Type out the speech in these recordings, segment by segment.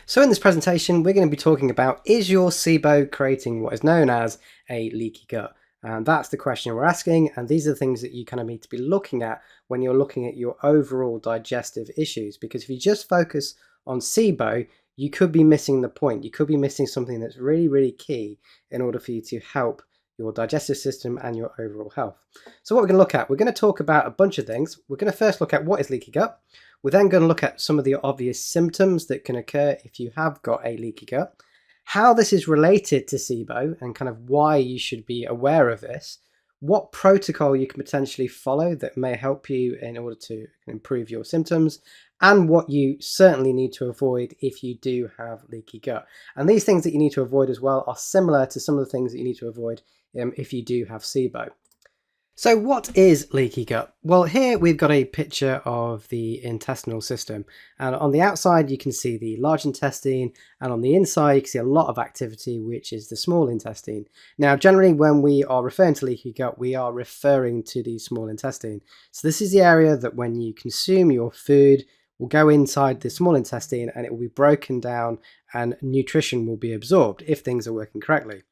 So in this presentation, we're going to be talking about, is your SIBO creating what is known as a leaky gut? And that's the question we're asking, and these are the things that you kind of need to be looking at when you're looking at your overall digestive issues. Because if you just focus on SIBO, you could be missing the point. You could be missing something that's really, really key in order for you to help your digestive system and your overall health. So what we're going to look at, we're going to talk about a bunch of things. We're going to first look at what is leaky gut. We're then going to look at some of the obvious symptoms that can occur if you have got a leaky gut, how this is related to SIBO and kind of why you should be aware of this, what protocol you can potentially follow that may help you in order to improve your symptoms, and what you certainly need to avoid if you do have leaky gut. And these things that you need to avoid as well are similar to some of the things that you need to avoid if you do have SIBO. So what is leaky gut? Well, here we've got a picture of the intestinal system, and on the outside you can see the large intestine, and on the inside you can see a lot of activity, which is the small intestine. Now generally when we are referring to leaky gut, we are referring to the small intestine. So this is the area that when you consume your food will go inside the small intestine and it will be broken down and nutrition will be absorbed if things are working correctly.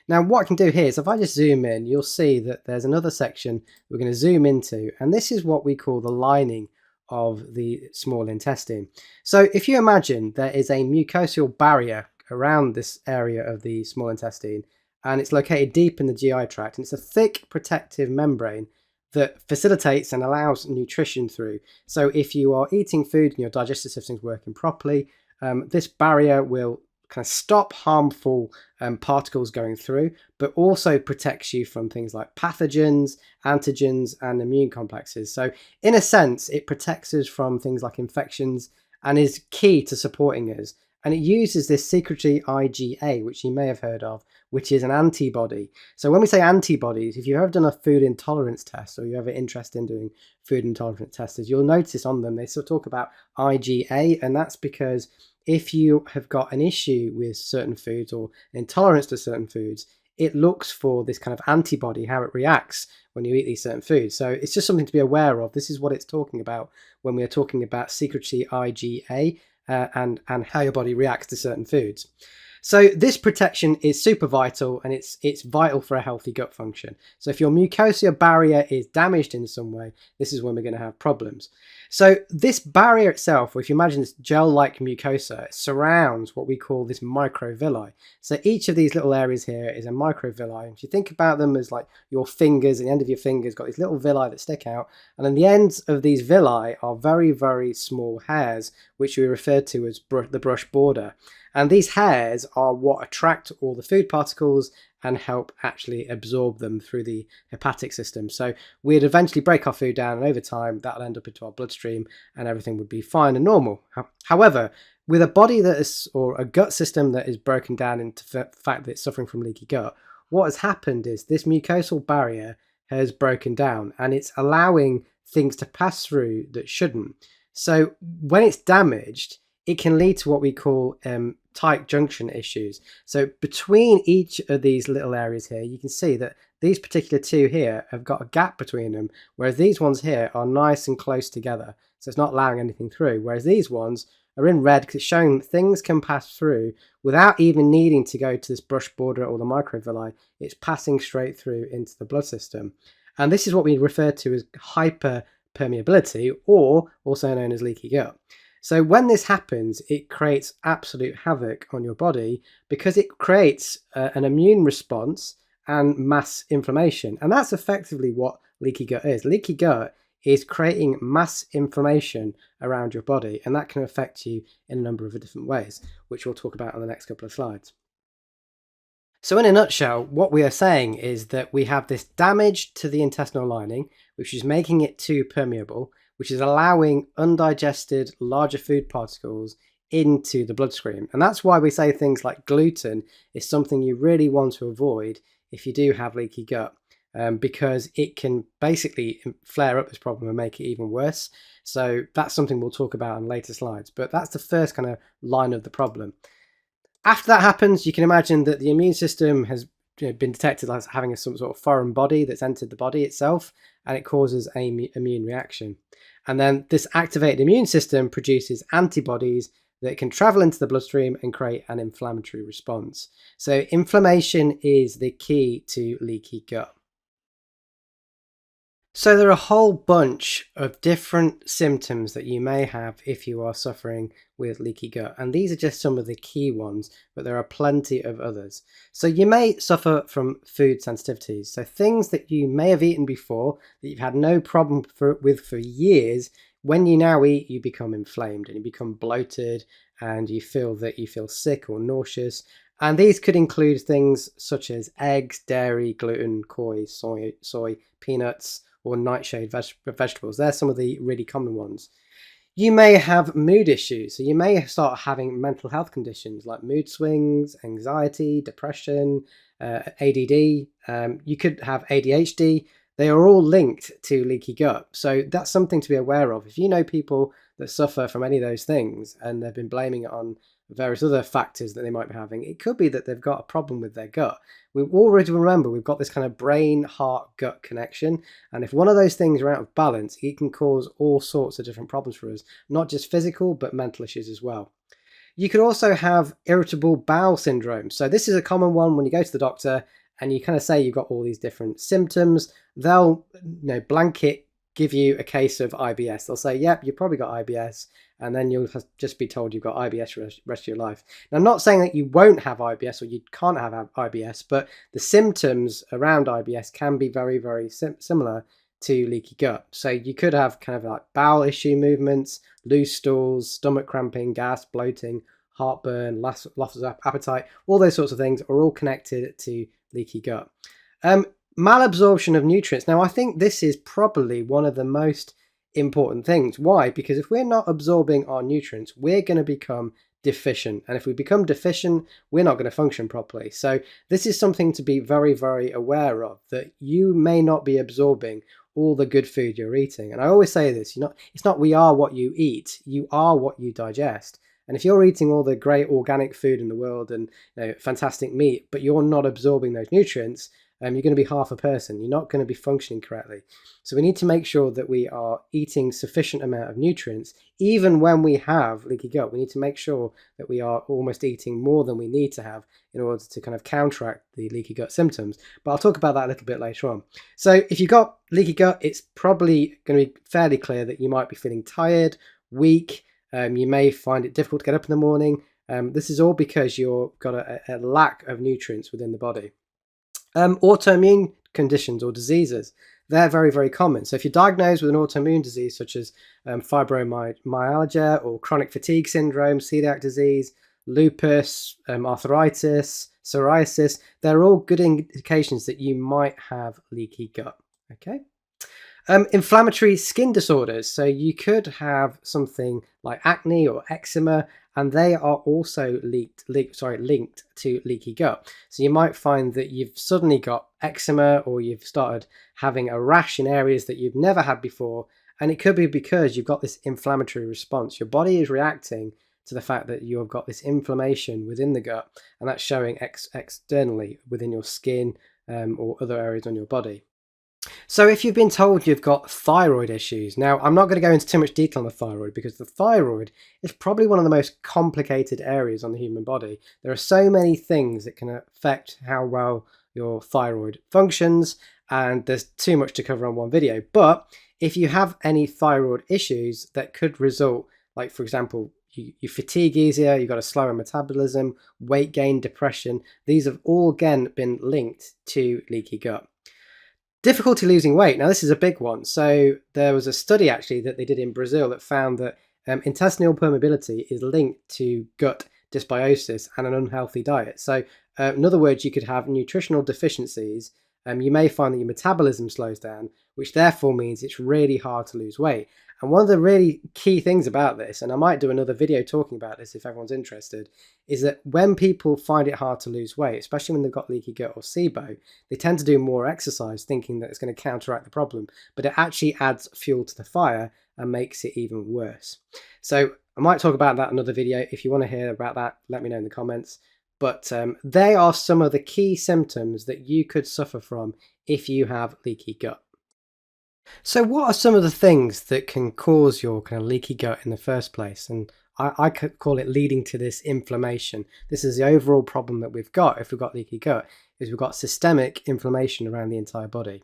Now what I can do here is if I just zoom in, you'll see that there's another section we're going to zoom into, and this is what we call the lining of the small intestine. So if you imagine there is a mucosal barrier around this area of the small intestine, and it's located deep in the GI tract, and it's a thick protective membrane that facilitates and allows nutrition through. So if you are eating food and your digestive system is working properly, this barrier will kind of stop harmful particles going through, but also protects you from things like pathogens, antigens, and immune complexes. So in a sense, it protects us from things like infections and is key to supporting us. And it uses this secretory IgA, which you may have heard of, which is an antibody. So when we say antibodies, if you've ever done a food intolerance test or you're ever interested in doing food intolerance tests, you'll notice on them they sort of talk about IgA, and that's because if you have got an issue with certain foods or an intolerance to certain foods, it looks for this kind of antibody, how it reacts when you eat these certain foods. So it's just something to be aware of. This is what it's talking about when we are talking about secretory IgA and how your body reacts to certain foods. So this protection is super vital, and it's vital for a healthy gut function. So if your mucosal barrier is damaged in some way, this is when we're going to have problems. So this barrier itself, or if you imagine this gel-like mucosa, surrounds what we call this microvilli. So each of these little areas here is a microvilli. If you think about them as like your fingers, at the end of your fingers got these little villi that stick out, and then the ends of these villi are very, very small hairs, which we refer to as the brush border. And these hairs are what attract all the food particles and help actually absorb them through the hepatic system. So we'd eventually break our food down, and over time that'll end up into our bloodstream and everything would be fine and normal. However, with a body that is, or a gut system that is broken down into the fact that it's suffering from leaky gut, what has happened is this mucosal barrier has broken down and it's allowing things to pass through that shouldn't. So when it's damaged, it can lead to what we call tight junction issues. So between each of these little areas here, you can see that these particular two here have got a gap between them, whereas these ones here are nice and close together. So it's not allowing anything through, whereas these ones are in red because it's showing that things can pass through without even needing to go to this brush border or the microvilli. It's passing straight through into the blood system. And this is what we refer to as hyperpermeability, or also known as leaky gut. So when this happens, it creates absolute havoc on your body because it creates an immune response and mass inflammation. And that's effectively what leaky gut is. Leaky gut is creating mass inflammation around your body, and that can affect you in a number of different ways, which we'll talk about on the next couple of slides. So in a nutshell, what we are saying is that we have this damage to the intestinal lining, which is making it too permeable, which is allowing undigested larger food particles into the bloodstream. And that's why we say things like gluten is something you really want to avoid if you do have leaky gut, because it can basically flare up this problem and make it even worse. So that's something we'll talk about in later slides, but that's the first kind of line of the problem. After that happens, you can imagine that the immune system has been detected as having some sort of foreign body that's entered the body itself, and it causes an immune reaction. And then this activated immune system produces antibodies that can travel into the bloodstream and create an inflammatory response. So inflammation is the key to leaky gut. So there are a whole bunch of different symptoms that you may have if you are suffering with leaky gut. And these are just some of the key ones, but there are plenty of others. So you may suffer from food sensitivities. So things that you may have eaten before that you've had no problem with for years, when you now eat, you become inflamed and you become bloated and you feel sick or nauseous. And these could include things such as eggs, dairy, gluten, soy, peanuts, or nightshade vegetables. They're some of the really common ones. You may have mood issues. So you may start having mental health conditions like mood swings, anxiety, depression, ADD. You could have ADHD. They are all linked to leaky gut. So that's something to be aware of. If you know people that suffer from any of those things and they've been blaming it on various other factors that they might be having, it could be that they've got a problem with their gut. We already remember we've got this kind of brain, heart, gut connection. And if one of those things are out of balance, it can cause all sorts of different problems for us, not just physical, but mental issues as well. You could also have irritable bowel syndrome. So this is a common one when you go to the doctor and you kind of say you've got all these different symptoms. They'll blanket give you a case of IBS. They'll say, yep, you've probably got IBS, and then you'll just be told you've got IBS for the rest of your life. Now, I'm not saying that you won't have IBS or you can't have IBS, but the symptoms around IBS can be very, very similar to leaky gut. So you could have kind of like bowel issue movements, loose stools, stomach cramping, gas, bloating, heartburn, loss of appetite. All those sorts of things are all connected to leaky gut. Malabsorption of nutrients. Now, I think this is probably one of the most important things. Why? Because if we're not absorbing our nutrients, we're going to become deficient. And if we become deficient, we're not going to function properly. So this is something to be very, very aware of, that you may not be absorbing all the good food you're eating. And I always say this, it's not we are what you eat, you are what you digest. And if you're eating all the great organic food in the world and fantastic meat, but you're not absorbing those nutrients, you're going to be half a person. You're not going to be functioning correctly. So we need to make sure that we are eating sufficient amount of nutrients. Even when we have leaky gut, we need to make sure that we are almost eating more than we need to have in order to kind of counteract the leaky gut symptoms. But I'll talk about that a little bit later on. So if you've got leaky gut, it's probably going to be fairly clear that you might be feeling tired, weak. You may find it difficult to get up in the morning. This is all because you've got a lack of nutrients within the body. Autoimmune conditions or diseases, they're very, very common. So if you're diagnosed with an autoimmune disease such as fibromyalgia or chronic fatigue syndrome, celiac disease, lupus, arthritis, psoriasis, they're all good indications that you might have leaky gut. Okay. Inflammatory skin disorders. So you could have something like acne or eczema, and they are also linked to leaky gut. So you might find that you've suddenly got eczema, or you've started having a rash in areas that you've never had before, and it could be because you've got this inflammatory response. Your body is reacting to the fact that you've got this inflammation within the gut, and that's showing externally within your skin or other areas on your body. So if you've been told you've got thyroid issues, now I'm not going to go into too much detail on the thyroid because the thyroid is probably one of the most complicated areas on the human body. There are so many things that can affect how well your thyroid functions, and there's too much to cover on one video. But if you have any thyroid issues that could result, like for example, you fatigue easier, you've got a slower metabolism, weight gain, depression, these have all again been linked to leaky gut. Difficulty losing weight. Now, this is a big one. So there was a study actually that they did in Brazil that found that intestinal permeability is linked to gut dysbiosis and an unhealthy diet. So in other words, you could have nutritional deficiencies. You may find that your metabolism slows down, which therefore means it's really hard to lose weight. And one of the really key things about this, and I might do another video talking about this if everyone's interested, is that when people find it hard to lose weight, especially when they've got leaky gut or SIBO, they tend to do more exercise thinking that it's going to counteract the problem, but it actually adds fuel to the fire and makes it even worse. So I might talk about that in another video. If you want to hear about that, let me know in the comments. But they are some of the key symptoms that you could suffer from if you have leaky gut. So what are some of the things that can cause your kind of leaky gut in the first place? And I could call it leading to this inflammation. This is the overall problem that we've got if we've got leaky gut, is we've got systemic inflammation around the entire body.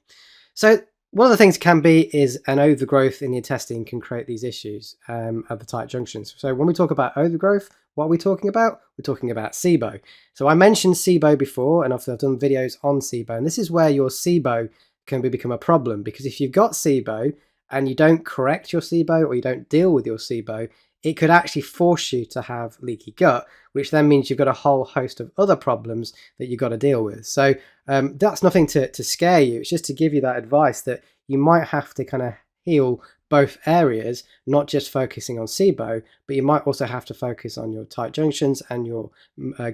So one of the things can be is an overgrowth in the intestine can create these issues at the tight junctions. So when we talk about overgrowth, what are we talking about? We're talking about SIBO. So I mentioned SIBO before, and I've done videos on SIBO, and this is where your SIBO can become a problem, because if you've got SIBO and you don't correct your SIBO or you don't deal with your SIBO, it could actually force you to have leaky gut, which then means you've got a whole host of other problems that you've got to deal with. So that's nothing to scare you. It's just to give you that advice that you might have to kind of heal both areas, not just focusing on SIBO, but you might also have to focus on your tight junctions and your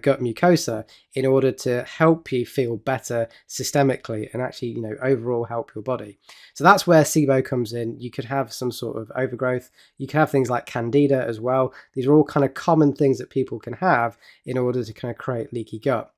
gut mucosa in order to help you feel better systemically and actually, overall help your body. So that's where SIBO comes in. You could have some sort of overgrowth. You can have things like candida as well. These are all kind of common things that people can have in order to kind of create leaky gut.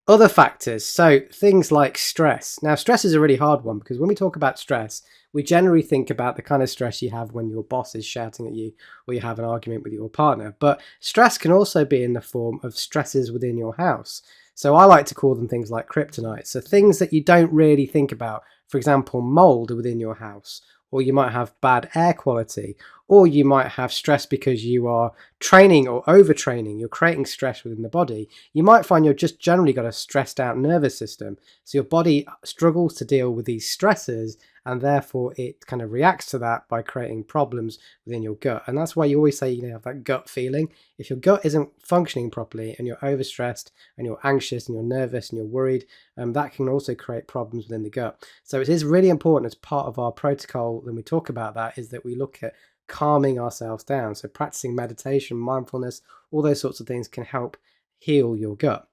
Other factors, so things like stress. Now, stress is a really hard one, because when we talk about stress, we generally think about the kind of stress you have when your boss is shouting at you or you have an argument with your partner. But stress can also be in the form of stresses within your house. So I like to call them things like kryptonite. So things that you don't really think about. For example, mold within your house, or you might have bad air quality, or you might have stress because you are training or overtraining. You're creating stress within the body. You might find you're just generally got a stressed out nervous system. So your body struggles to deal with these stresses, and therefore it kind of reacts to that by creating problems within your gut. And that's why you always say you have that gut feeling. If your gut isn't functioning properly and you're overstressed and you're anxious and you're nervous and you're worried, that can also create problems within the gut. So it is really important, as part of our protocol when we talk about that, is that we look at calming ourselves down. So practicing meditation, mindfulness, all those sorts of things can help heal your gut.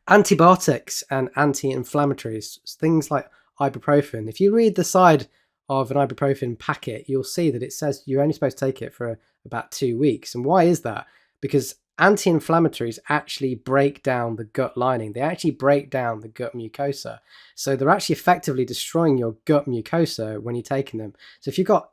Antibiotics and anti-inflammatories, things like ibuprofen. If you read the side of an ibuprofen packet, you'll see that it says you're only supposed to take it for about 2 weeks. And why is that? Because anti-inflammatories actually break down the gut lining. They actually break down the gut mucosa. So they're actually effectively destroying your gut mucosa when you're taking them. So if you've got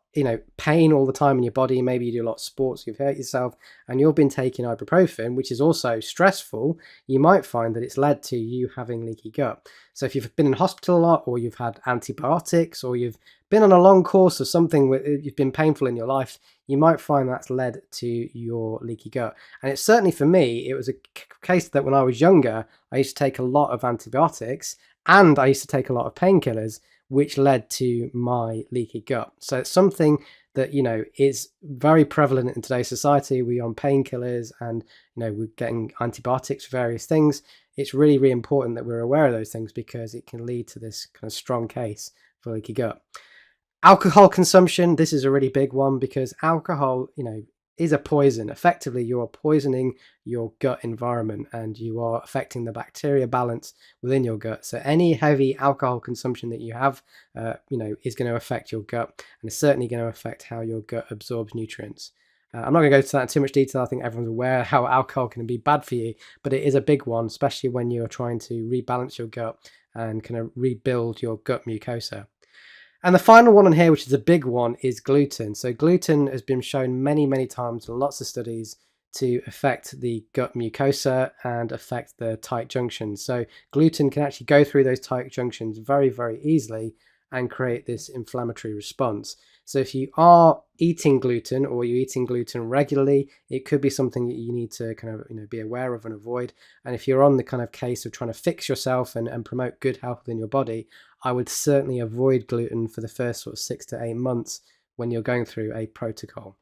pain all the time in your body, maybe you do a lot of sports, you've hurt yourself, and you've been taking ibuprofen, which is also stressful, you might find that it's led to you having leaky gut. So if you've been in hospital a lot, or you've had antibiotics, or you've been on a long course of something where you've been painful in your life, you might find that's led to your leaky gut. And it's certainly, for me, it was a case that when I was younger, I used to take a lot of antibiotics and I used to take a lot of painkillers, which led to my leaky gut. So it's something that, is very prevalent in today's society. We're on painkillers and, we're getting antibiotics for various things. It's really, really important that we're aware of those things, because it can lead to this kind of strong case for leaky gut. Alcohol consumption, this is a really big one, because alcohol, is a poison. Effectively, you are poisoning your gut environment and you are affecting the bacteria balance within your gut. So any heavy alcohol consumption that you have, is going to affect your gut, and it's certainly going to affect how your gut absorbs nutrients. I'm not going to go into that in too much detail. I think everyone's aware how alcohol can be bad for you, but it is a big one, especially when you're trying to rebalance your gut and kind of rebuild your gut mucosa. And the final one on here, which is a big one, is gluten. So gluten has been shown many, many times in lots of studies to affect the gut mucosa and affect the tight junctions. So gluten can actually go through those tight junctions very, very easily and create this inflammatory response. So if you are eating gluten, or you're eating gluten regularly, it could be something that you need to kind of be aware of and avoid. And if you're on the kind of case of trying to fix yourself and promote good health within your body, I would certainly avoid gluten for the first sort of 6 to 8 months when you're going through a protocol.